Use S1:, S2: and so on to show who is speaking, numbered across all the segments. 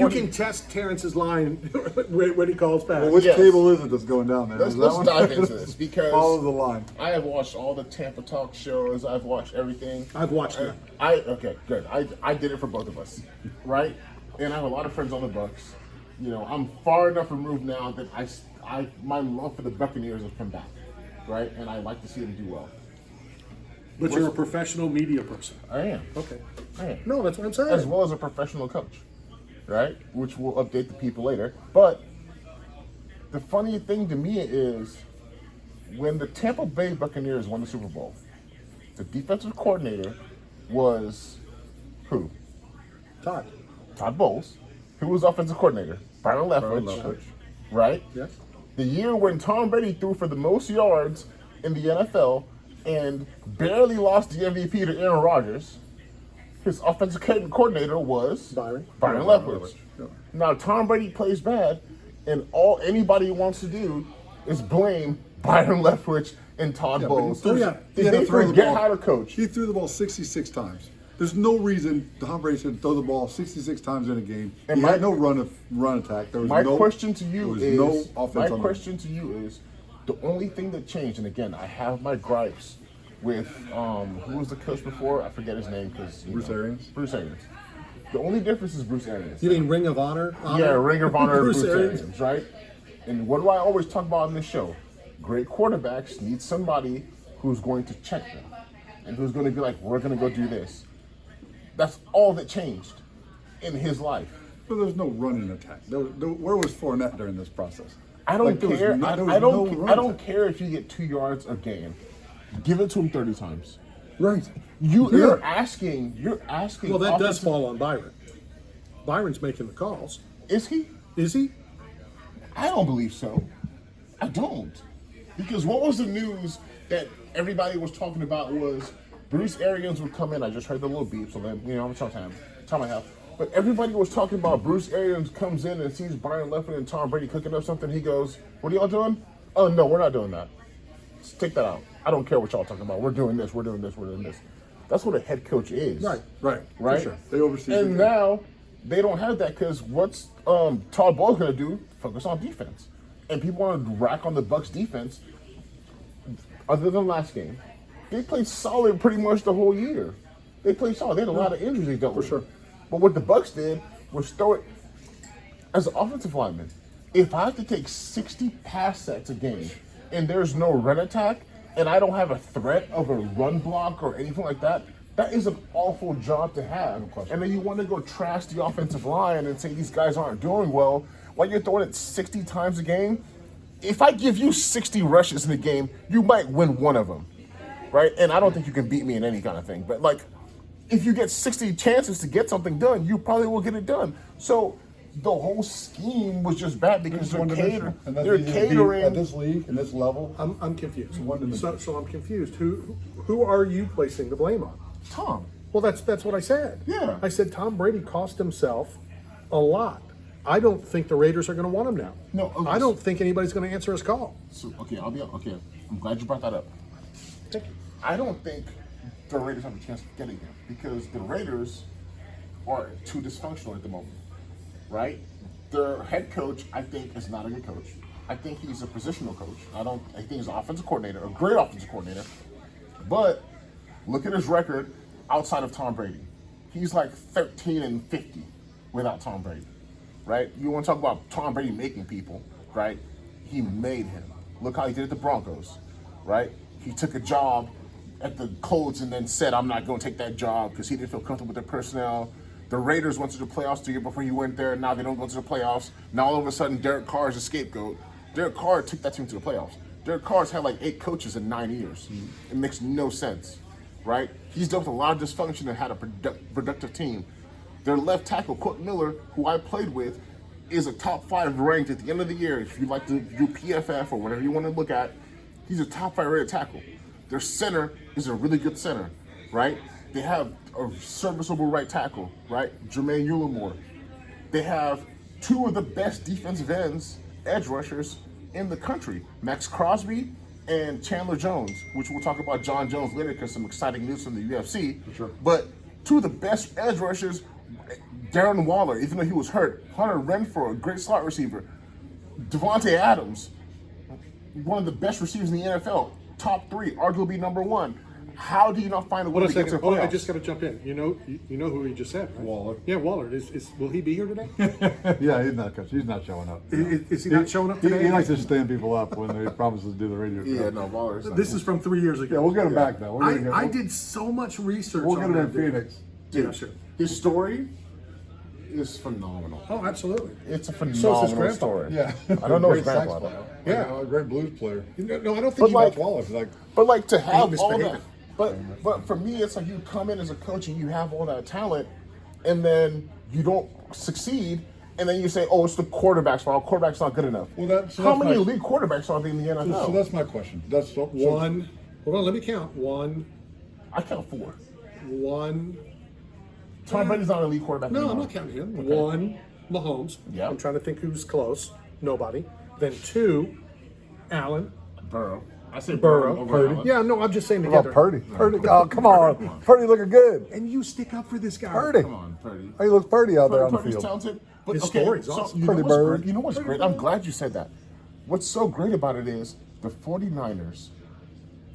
S1: You can test Terrence's line when he calls back.
S2: Well, which cable is it that's going down there?
S3: Let's
S2: Is that
S3: dive into this because
S2: follow the line.
S3: I have watched all the Tampa Talk shows. I've watched everything.
S1: I've watched it.
S3: Okay, good. I did it for both of us, right? And I have a lot of friends on the Bucs. You know, I'm far enough removed now that my love for the Buccaneers has come back, right? And I like to see them do well.
S1: But you're a professional media person.
S3: I am.
S1: Okay.
S3: I am.
S1: No, that's what I'm saying.
S3: As well as a professional coach, right? Which will update the people later. But the funny thing to me is when the Tampa Bay Buccaneers won the Super Bowl, the defensive coordinator was who?
S1: Todd
S3: Bowles. Who was offensive coordinator? Byron Leftwich. Right?
S1: Yes.
S3: The year when Tom Brady threw for the most yards in the NFL and barely lost the MVP to Aaron Rodgers, his offensive coordinator was
S1: Byron
S3: Leftwich.
S2: Yeah.
S3: Now Tom Brady plays bad, and all anybody wants to do is blame Byron Leftwich and Todd Bowles.
S2: He had to
S3: They
S2: throw the
S3: forget
S2: ball.
S3: how to coach.
S2: He threw the ball 66 times. There's no reason Tom Brady should throw the ball 66 times in a game.
S3: And
S2: He had no run attack. There was
S3: My
S2: no
S3: question to you
S2: there was
S3: is,
S2: no offense.
S3: my question to you is, the only thing that changed, and again, I have my gripes with who was the coach before? I forget his name because
S2: Bruce Arians.
S3: Bruce Arians. The only difference is Bruce Arians.
S1: You mean Ring of Honor?
S3: Yeah, Ring of Honor
S1: Bruce
S3: Bruce
S1: Arians.
S3: Arians, right? And what do I always talk about on this show? Great quarterbacks need somebody who's going to check them and who's going to be like, we're going to go do this. That's all that changed in his life.
S2: But there's no running attack. Where was Fournette during this process?
S3: I don't
S2: Like, there was
S3: care.
S2: no-
S3: I
S2: there was no
S3: don't.
S2: run
S3: I don't
S2: attack.
S3: care if you get 2 yards a game. Give it to him 30 times.
S2: Right.
S3: You're asking. You're asking.
S1: Well, that does
S3: offensive-
S1: fall on Byron. Byron's making the calls.
S3: Is he?
S1: Is he?
S3: I don't believe so. I don't. Because what was the news that everybody was talking about was Bruce Arians would come in. I just heard the little beep, so then, you know, I'm time I have. But everybody was talking about Bruce Arians comes in and sees Byron Leftwich and Tom Brady cooking up something. He goes, "What are y'all doing?" "Oh, no, we're not doing that. Just take that out. I don't care what y'all talking about. We're doing this, we're doing this, we're doing this." That's what a head coach is.
S2: Right.
S3: Right?
S2: For sure. They oversee.
S3: And
S2: the game.
S3: now they don't have that because what's Todd Bowles going to do? Focus on defense. And people want to rack on the Bucs defense. Other than last game, they played solid pretty much the whole year. They played solid. They had a lot of injuries they dealt with.
S2: sure.
S3: But what the Bucs did was throw it as an offensive lineman. If I have to take 60 pass sets a game and there's no run attack and I don't have a threat of a run block or anything like that, that is an awful job to have. And then you want to go trash the offensive line and say these guys aren't doing well while you're throwing it 60 times a game. If I give you 60 rushes in a game, you might win one of them, right? And I don't think you can beat me in any kind of thing. But, like, if you get 60 chances to get something done, you probably will get it done. So the whole scheme was just bad because they're catering.
S2: At this league, in this level.
S1: I'm confused.
S2: one-dimensional.
S1: So I'm confused. Who are you placing the blame on?
S3: Tom.
S1: Well, that's what I said.
S3: Yeah.
S1: I said Tom Brady cost himself a lot. I don't think the Raiders are going to want him now.
S3: No, okay.
S1: I don't think anybody's going to answer his call.
S3: So, okay. I'm glad you brought that up. I don't think the Raiders have a chance of getting him because the Raiders are too dysfunctional at the moment, right? Their head coach, I think, is not a good coach. I think he's a positional coach. I think he's an offensive coordinator, a great offensive coordinator. But look at his record outside of Tom Brady. He's like 13-50 without Tom Brady, right? You want to talk about Tom Brady making people, right? He made him. Look how he did at the Broncos, right? He took a job at the Colts and then said, I'm not going to take that job because he didn't feel comfortable with their personnel. The Raiders went to the playoffs the year before he went there. Now they don't go to the playoffs. Now all of a sudden, Derek Carr is a scapegoat. Derek Carr took that team to the playoffs. Derek Carr's had like 8 coaches in 9 years. It makes no sense, right? He's dealt with a lot of dysfunction and had a productive team. Their left tackle, Colt Miller, who I played with, is a top 5 ranked at the end of the year. If you like to do PFF or whatever you want to look at, he's a top 5 rated tackle. Their center is a really good center, right? They have a serviceable right tackle, right? Jermaine Ulamore. They have 2 of the best defensive ends, edge rushers in the country, Max Crosby and Chandler Jones, which we'll talk about John Jones later because some exciting news from the UFC.
S2: For sure.
S3: But 2 of the best edge rushers, Darren Waller, even though he was hurt. Hunter Renfrow, a great slot receiver. Devontae Adams, one of the best receivers in the NFL. Top 3, arguably number 1. How do you not find a way
S1: Hold on
S3: to
S1: a
S3: get to
S1: second.
S3: the
S1: Hold on, I
S3: playoffs?
S1: just got to jump in. You know who he just said, right?
S2: Waller.
S1: Yeah, Waller. Will he be here today?
S2: Yeah, he's not showing up.
S1: Is he not showing up today?
S2: He likes to stand people up when they promises to do the radio show.
S3: Yeah, no, Waller's not.
S1: This is from 3 years ago.
S2: Yeah, we'll get him back though.
S1: I did so much research.
S2: We'll get
S1: on
S2: him in
S1: that dude.
S2: Phoenix.
S3: Dude,
S1: Yeah, sure.
S3: his story is phenomenal.
S1: Oh, absolutely.
S3: It's a
S1: So is his
S3: phenomenal
S1: grandfather.
S3: story.
S2: Yeah,
S3: I don't know his
S2: Great sax
S3: grandfather.
S2: player.
S1: Yeah.
S2: A great blues player.
S1: No, I don't think
S3: But
S1: he
S3: like-
S2: Wallace, like
S3: But like to have all
S1: misbehaving.
S3: that, but for me, it's like you come in as a coach and you have all that talent, and then you don't succeed, and then you say, "Oh, it's the quarterback's fault. Quarterback's not good enough."
S2: Well, so
S3: how
S2: that's
S3: many
S2: my-
S3: elite quarterbacks are there in the NFL?
S2: so that's my question. That's so,
S1: one. Hold on, let me count.
S3: I count 4.
S1: One.
S3: Tom Brady's not an elite quarterback.
S1: No, I'm
S3: anymore.
S1: not counting him. One, Mahomes.
S3: Yeah.
S1: I'm trying to think who's close. Nobody. Then 2, Allen.
S3: Burrow. I say
S1: Burrow.
S3: over Allen.
S1: Yeah, no, I'm just saying
S2: What
S1: together.
S2: about Purdy? Purdy, oh come on, Purdy looking good.
S1: And you stick up for this guy.
S2: Purdy,
S3: Come on, Purdy.
S2: he looks Purdy out there on the
S3: Purdy's
S2: field.
S3: talented. But
S1: His
S3: okay,
S1: story's
S3: so
S1: awesome.
S3: you
S2: Purdy
S3: know what's
S2: bird.
S3: great? You know what's great? I'm glad you said that. What's so great about it is the 49ers,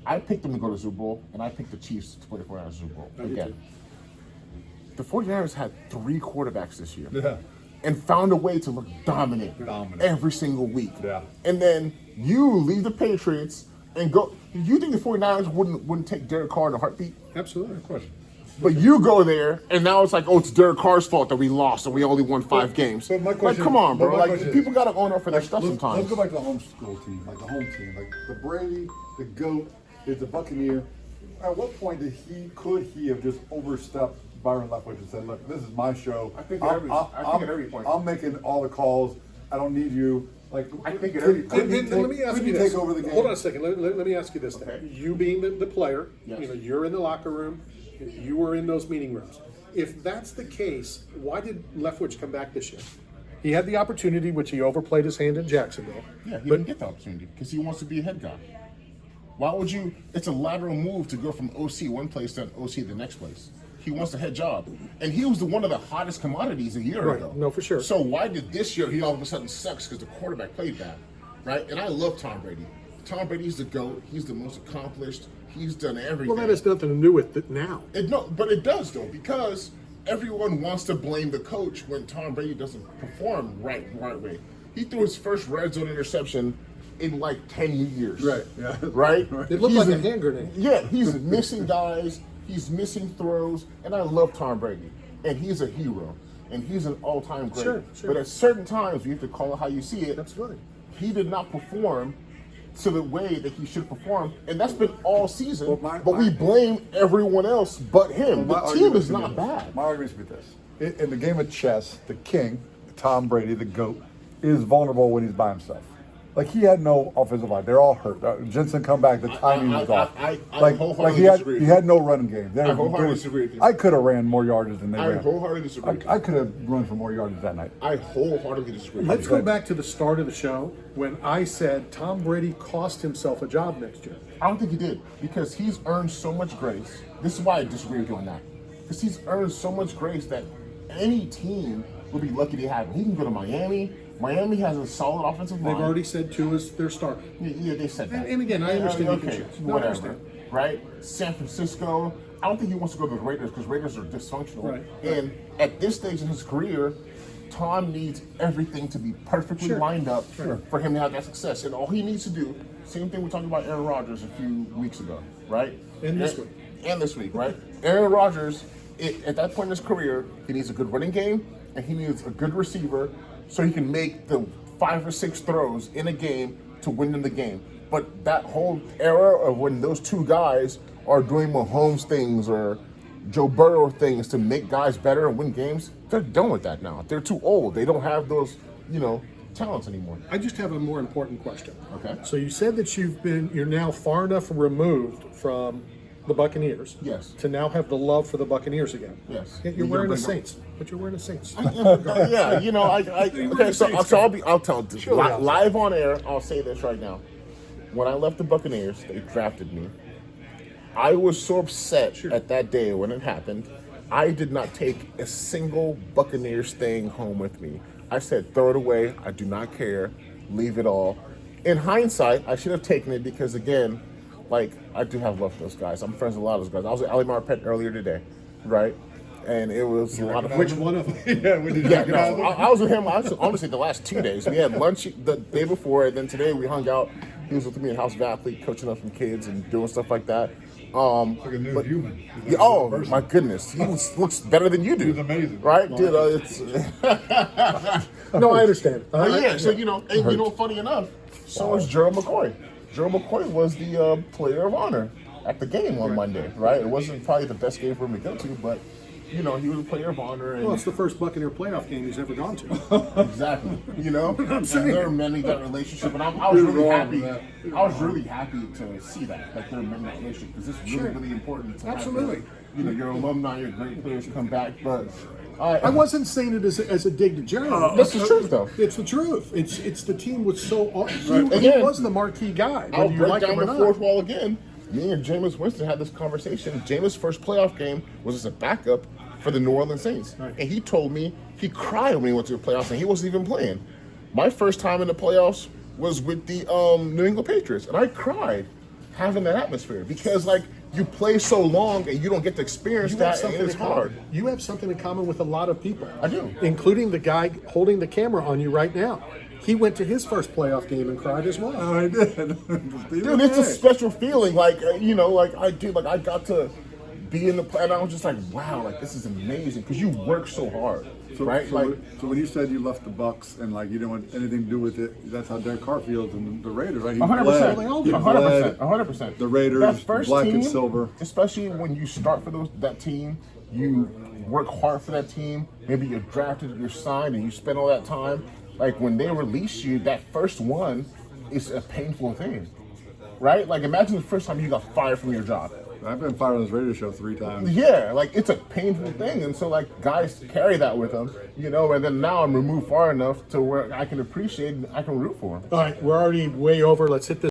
S3: I picked them to go to the Super Bowl, and I picked the Chiefs to play the 49ers Super Bowl.
S1: I did
S3: Again,
S1: too.
S3: the 49ers had 3 quarterbacks this year.
S2: Yeah.
S3: And found a way to look dominant,
S2: Dominant.
S3: every single week.
S2: Yeah.
S3: And then you leave the Patriots and go. You think the 49ers wouldn't take Derek Carr in a heartbeat?
S1: Absolutely.
S2: Good question.
S3: But you go there, and now it's like, oh, it's Derek Carr's fault that we lost and we only won 5 games.
S2: But my
S3: Like,
S2: question-
S3: come on,
S2: but
S3: bro.
S2: my
S3: Like,
S2: question is-
S3: people got to own up for their stuff
S2: Let's
S3: sometimes.
S2: go back to the home school team, like the home team, like the Brady, the GOAT, is the Buccaneer. At what point could he have just overstepped Byron Leftwich and said, "Look, this is my show.
S3: I think at every point.
S2: I'm making all the calls. I don't need you." Like
S3: I think at every point.
S1: Let me ask
S2: could
S1: you
S2: he
S1: this.
S2: take over the game?
S1: Hold on a second. Let me ask you this.
S3: Okay.
S1: Then. You being the player,
S3: Yes.
S1: you're in the locker room. You were in those meeting rooms. If that's the case, why did Leftwich come back this year? He had the opportunity, which he overplayed his hand in Jacksonville.
S3: Yeah, he
S1: but
S3: didn't get the opportunity because he wants to be a head guy. Why would you? It's a lateral move to go from OC one place to OC the next place. He wants a head job, and he was one of the hottest commodities a year
S1: Right,
S3: ago.
S1: no, for sure.
S3: So why did this year he all of a sudden sucks because the quarterback played bad, right? And I love Tom Brady. Tom Brady's the GOAT. He's the most accomplished. He's done everything.
S1: well, that has nothing to do with it now.
S3: But it does though, because everyone wants to blame the coach when Tom Brady doesn't perform right way. He threw his first red zone interception in like 10 years.
S2: Right, yeah.
S3: Right?
S1: It looked
S3: He's
S1: like a hand grenade.
S3: Yeah, he's missing guys, he's missing throws, and I love Tom Brady. And he's a hero. And he's an all-time great.
S1: Sure.
S3: But at certain times, you have to call it how you see it.
S1: Absolutely.
S3: He did not perform to the way that he should perform, and that's been all season.
S2: Well,
S3: but we blame everyone else but him.
S2: My
S3: The team
S2: argument
S3: is
S2: to
S3: not
S2: be-
S3: bad.
S2: My argument is this: in the game of chess, the king, Tom Brady, the GOAT, is vulnerable when he's by himself. Like he had no offensive line; they're all hurt. Jensen come back, the timing was off.
S3: I
S2: like
S3: wholeheartedly
S2: he
S3: disagree with
S2: he
S3: you.
S2: had no running game.
S3: I wholeheartedly disagree with you.
S2: I could have ran more yardage than they
S3: I
S2: ran.
S3: wholeheartedly disagree with you.
S2: I could have run for more yardage that night.
S3: I wholeheartedly disagree. with
S1: Let's
S3: you.
S1: go back to the start of the show when I said Tom Brady cost himself a job next year.
S3: I don't think he did because he's earned so much grace. This is why I disagree with you on that. Because he's earned so much grace that any team would be lucky to have him. He can go to Miami. Miami has a solid offensive line.
S1: They've already said 2 is their starter.
S3: Yeah, they said that.
S1: And again, I understand you can
S3: okay,
S1: choose. No, I
S3: whatever,
S1: understand.
S3: right? San Francisco. I don't think he wants to go to the Raiders because Raiders are dysfunctional.
S1: Right.
S3: And at this stage in his career, Tom needs everything to be perfectly
S1: Sure.
S3: lined up for him to have that success. And all he needs to do, same thing we talked about Aaron Rodgers a few weeks ago, right?
S1: And this week.
S3: And this week, right? Aaron Rodgers, at that point in his career, he needs a good running game and he needs a good receiver so he can make the 5 or 6 throws in a game to win them the game. But that whole era of when those two guys are doing Mahomes things or Joe Burrow things to make guys better and win games, they're done with that now. They're too old. They don't have those, talents anymore.
S1: I just have a more important question.
S3: Okay.
S1: So you said that you're now far enough removed from the Buccaneers.
S3: Yes.
S1: To now have the love for the Buccaneers again.
S3: Yes.
S1: Yet
S3: You're
S1: you're wearing a
S3: gonna bring
S1: Saints, but you're wearing a Saints.
S3: Yeah, okay. So I'll tell
S1: I'll
S3: live on air. I'll say this right now. When I left the Buccaneers, they drafted me. I was so upset at that day when it happened I did not take a single Buccaneers thing home with me. I said, throw it away. I do not care. Leave it all. In hindsight, I should have taken it because, again, like, I do have love for those guys. I'm friends with a lot of those guys. I was at Ali Marpet earlier today, right? And it was a lot of
S1: Which one of them?
S2: Yeah, we did.
S3: yeah, no, I was with him. Honestly, the last 2 days. We had lunch the day before, and then today we hung out. He was with me in House of Athlete, coaching up some kids and doing stuff like that.
S2: Like a new human.
S3: Yeah, oh my goodness, he looks better than you do.
S2: He's amazing,
S3: right, dude? It's
S1: No, I understand.
S3: yeah. So funny enough, so is Gerald McCoy. Gerald McCoy was the player of honor at the game on Monday, right? It wasn't probably the best game for him to go to, but he was a player of honor. And
S1: Well, it's the first Buccaneer playoff game he's ever gone to.
S3: exactly, and
S1: saying.
S3: they're mending that relationship, and I was really
S2: wrong
S3: happy.
S2: with that.
S3: I was really happy to see that they're mending that relationship because it's really,
S1: Sure.
S3: really important. To have
S1: Absolutely.
S3: your alumni, your great players come back, but.
S1: I wasn't saying it as a dig to Gerald.
S3: That's the truth, though.
S1: It's the truth. It's the team was so he
S3: Again,
S1: was the marquee guy.
S3: I'll
S1: Whether you
S3: break
S1: like
S3: down
S1: him or
S3: the
S1: not.
S3: fourth wall again. Me and Jameis Winston had this conversation. Jameis' first playoff game was as a backup for the New Orleans Saints.
S1: Right.
S3: And he told me he cried when he went to the playoffs and he wasn't even playing. My first time in the playoffs was with the New England Patriots, and I cried having that atmosphere because, like, you play so long and you don't get to experience
S1: You have
S3: that, and
S1: something
S3: it's
S1: in
S3: hard.
S1: common. You have something in common with a lot of people.
S3: I do.
S1: Including the guy holding the camera on you right now. He went to his first playoff game and cried as well.
S2: I did.
S3: Dude, it's a special feeling. Like, I got to be in the play, and I was just like, wow, like, this is amazing because you work so hard, right?
S2: So when you said you left the Bucs and like you didn't want anything to do with it, that's how Derek Carr feels and the Raiders, right? He
S3: 100%.
S2: bled. He
S3: 100%.
S2: bled
S3: 100%.
S2: The Raiders,
S3: That first
S2: black
S3: team,
S2: and silver.
S3: especially when you start for that team, you work hard for that team. Maybe you're drafted, you're signed, and you spend all that time. Like, when they release you, that first one is a painful thing, right? Like, imagine the first time you got fired from your job.
S2: I've been fired on this radio show 3 times.
S3: Yeah, like, it's a painful thing. And so, like, guys carry that with them, and then now I'm removed far enough to where I can appreciate and I can root for them.
S1: All right, we're already way over. Let's hit this.